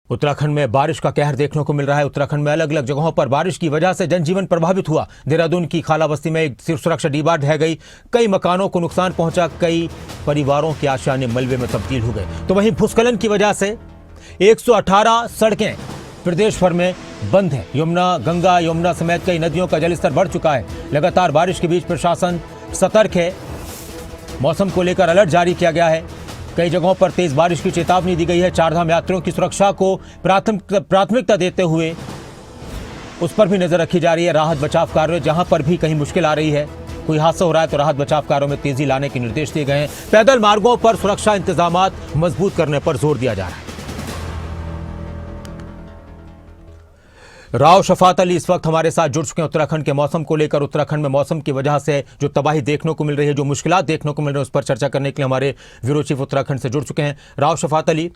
उत्तराखंड में बारिश का कहर देखने को मिल रहा है। उत्तराखंड में अलग अलग जगहों पर बारिश की वजह से जनजीवन प्रभावित हुआ। देहरादून की खाला बस्ती में एक सुरक्षा दीवार ढह गई, कई मकानों को नुकसान पहुंचा, कई परिवारों की आशाएं मलबे में तब्दील हो गए। तो वहीं भूस्खलन की वजह से 118 सड़कें प्रदेश भर में बंद हैं। गंगा यमुना समेत कई नदियों का जलस्तर बढ़ चुका है। लगातार बारिश के बीच प्रशासन सतर्क है। मौसम को लेकर अलर्ट जारी किया गया है। कई जगहों पर तेज बारिश की चेतावनी दी गई है। चारधाम यात्रियों की सुरक्षा को प्राथमिकता देते हुए उस पर भी नजर रखी जा रही है। राहत बचाव कार्य जहां पर भी कहीं मुश्किल आ रही है, कोई हादसा हो रहा है तो राहत बचाव कार्यों में तेजी लाने के निर्देश दिए गए हैं। पैदल मार्गों पर सुरक्षा इंतजाम मजबूत करने पर जोर दिया जा रहा है। राव शफात अली इस वक्त हमारे साथ जुड़ चुके हैं उत्तराखंड के मौसम को लेकर। उत्तराखंड में मौसम की वजह से जो तबाही देखने को मिल रही है, जो मुश्किलात देखने को मिल रही है, उस पर चर्चा करने के लिए हमारे ब्यूरो चीफ उत्तराखंड से जुड़ चुके हैं। राव शफात अली,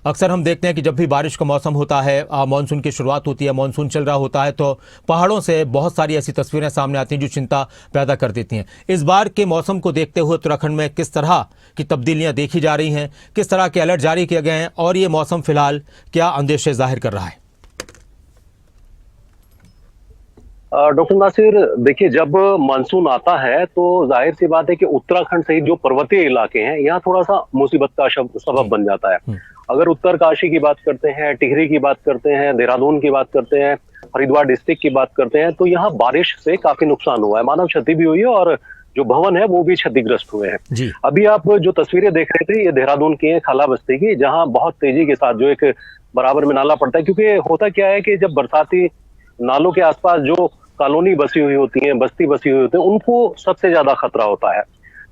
अक्सर हम देखते हैं कि जब भी बारिश का मौसम होता है, मानसून की शुरुआत होती है, मानसून चल रहा होता है, तो पहाड़ों से बहुत सारी ऐसी तस्वीरें सामने आती हैं जो चिंता पैदा कर देती हैं। इस बार के मौसम को देखते हुए उत्तराखंड में किस तरह की तब्दीलियां देखी जा रही हैं, किस तरह के अलर्ट जारी किए गए हैं और ये मौसम फिलहाल क्या अंदेशे जाहिर कर रहा है? डॉक्टर नासिर, देखिए, जब मानसून आता है तो जाहिर सी बात है कि उत्तराखंड सहित जो पर्वतीय इलाके हैं यहाँ थोड़ा सा मुसीबत का सबब बन जाता है। अगर उत्तरकाशी की बात करते हैं, टिहरी की बात करते हैं, देहरादून की बात करते हैं, हरिद्वार डिस्ट्रिक्ट की बात करते हैं, तो यहाँ बारिश से काफी नुकसान हुआ है, मानव क्षति भी हुई है और जो भवन है वो भी क्षतिग्रस्त हुए हैं। अभी आप जो तस्वीरें देख रहे थे, ये देहरादून की है, खाला बस्ती की, जहाँ बहुत तेजी के साथ जो एक बराबर में नाला पड़ता है। क्योंकि होता क्या है कि जब बरसाती नालों के आसपास जो कॉलोनी बसी हुई होती है, बस्ती बसी हुई होती है, उनको सबसे ज्यादा खतरा होता है।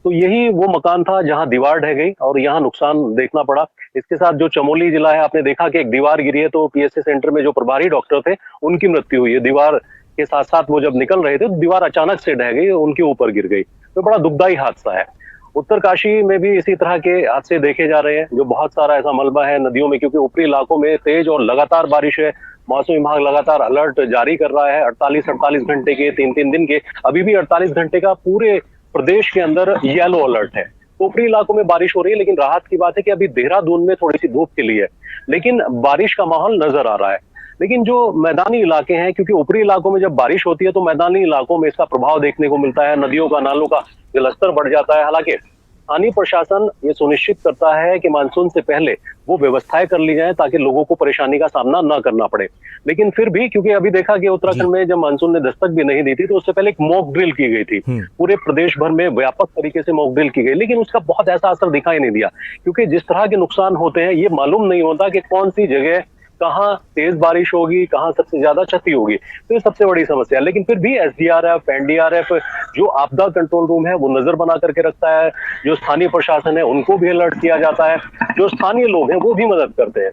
तो यही वो मकान था जहां दीवार ढह गई और यहाँ नुकसान देखना पड़ा। इसके साथ जो चमोली जिला है, आपने देखा कि एक दीवार गिरी है, तो पीएसए सेंटर में जो प्रभारी डॉक्टर थे उनकी मृत्यु हुई है। दीवार के साथ साथ वो जब निकल रहे थे तो दीवार अचानक से ढह गई, उनके ऊपर गिर गई। तो बड़ा दुखदायी हादसा है। उत्तरकाशी में भी इसी तरह के हादसे देखे जा रहे हैं, जो बहुत सारा ऐसा मलबा है नदियों में, क्योंकि ऊपरी इलाकों में तेज और लगातार बारिश है। मौसम विभाग लगातार अलर्ट जारी कर रहा है, 48 घंटे के, 3 दिन के। अभी भी 48 घंटे का पूरे प्रदेश के अंदर येलो अलर्ट है। ऊपरी इलाकों में बारिश हो रही है, लेकिन राहत की बात है कि अभी देहरादून में थोड़ी सी धूप खिली है, लेकिन बारिश का माहौल नजर आ रहा है। लेकिन जो मैदानी इलाके हैं, क्योंकि ऊपरी इलाकों में जब बारिश होती है तो मैदानी इलाकों में इसका प्रभाव देखने को मिलता है। नदियों का, नालों का जलस्तर बढ़ जाता है। हालांकि स्थानीय प्रशासन ये सुनिश्चित करता है कि मानसून से पहले वो व्यवस्थाएं कर ली जाए ताकि लोगों को परेशानी का सामना न करना पड़े। लेकिन फिर भी, क्योंकि अभी देखा कि उत्तराखंड में जब मानसून ने दस्तक भी नहीं दी थी तो उससे पहले एक मॉक ड्रिल की गई थी। पूरे प्रदेश भर में व्यापक तरीके से मॉक ड्रिल की गई, लेकिन उसका बहुत ऐसा असर दिखाई नहीं दिया, क्योंकि जिस तरह के नुकसान होते हैं ये मालूम नहीं होता कि कौन सी जगह कहाँ तेज बारिश होगी, कहाँ सबसे ज्यादा क्षति होगी। तो ये सबसे बड़ी समस्या है। लेकिन फिर भी एसडीआरएफ, एनडीआरएफ, जो आपदा कंट्रोल रूम है वो नजर बना करके रखता है। जो स्थानीय प्रशासन है उनको भी अलर्ट किया जाता है। जो स्थानीय लोग हैं वो भी मदद करते हैं।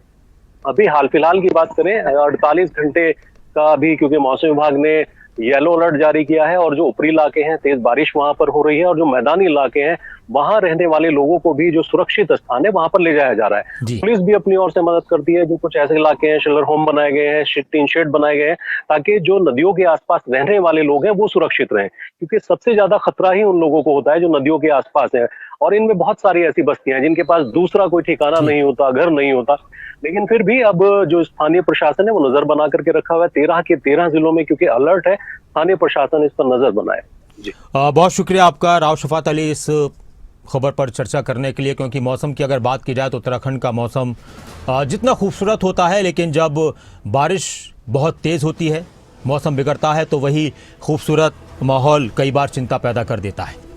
अभी हाल फिलहाल की बात करें, 48 घंटे का अभी, क्योंकि मौसम विभाग ने येलो अलर्ट जारी किया है और जो ऊपरी इलाके हैं तेज बारिश वहां पर हो रही है, और जो मैदानी इलाके हैं वहां रहने वाले लोगों को भी जो सुरक्षित स्थान है वहां पर ले जाया जा रहा है। पुलिस भी अपनी ओर से मदद करती है। जो कुछ ऐसे इलाके हैं, शेल्टर होम बनाए गए हैं, टीन शेड बनाए गए हैं, ताकि जो नदियों के आसपास रहने वाले लोग हैं वो सुरक्षित रहें, क्योंकि सबसे ज्यादा खतरा ही उन लोगों को होता है जो नदियों के आसपास है। और इनमें बहुत सारी ऐसी बस्तियां हैं जिनके पास दूसरा कोई ठिकाना नहीं होता, घर नहीं होता। लेकिन फिर भी अब जो स्थानीय प्रशासन है वो नजर बना करके रखा हुआ है। 13 के 13 जिलों में क्योंकि अलर्ट है, स्थानीय प्रशासन इस पर नजर बनाए। जी, बहुत शुक्रिया आपका राव शफात अली इस खबर पर चर्चा करने के लिए। क्योंकि मौसम की अगर बात की जाए तो उत्तराखंड का मौसम जितना खूबसूरत होता है, लेकिन जब बारिश बहुत तेज होती है, मौसम बिगड़ता है, तो वही खूबसूरत माहौल कई बार चिंता पैदा कर देता है।